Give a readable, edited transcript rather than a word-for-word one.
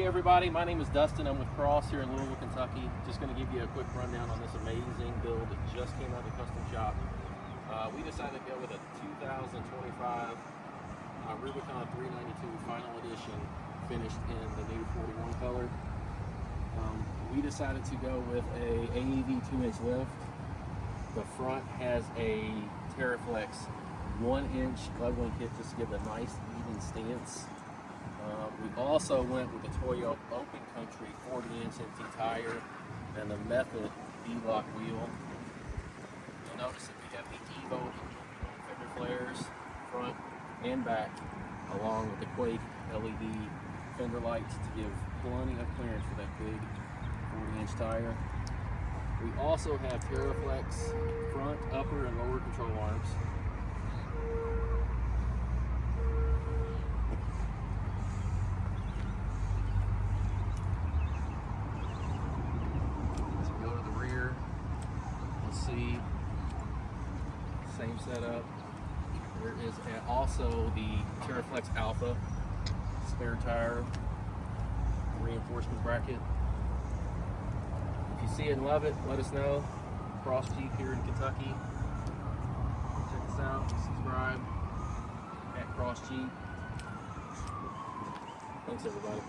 Hey everybody, my name is Dustin. I'm with Cross here in Louisville, Kentucky. Just going to give you a quick rundown on this amazing build that just came out of the custom shop. We decided to go with a 2025 Rubicon 392 Final Edition, finished in the new 41 color. We decided to go with a AEV 2-inch lift. The front has a TeraFlex 1-inch leveling kit just to give it a nice even stance. We also went with the Toyo Open Country 40-inch empty tire and the Method Beadlock wheel. You'll notice that we have the Evo Fender flares front and back, along with the Quake LED fender lights to give plenty of clearance for that big 40-inch tire. We also have TeraFlex front, upper, and lower control arms. See, same setup. There is also the TeraFlex Alpha spare tire reinforcement bracket. If you see it and love it, let us know. Cross Jeep here in Kentucky. Check us out. Subscribe at Cross Jeep. Thanks everybody.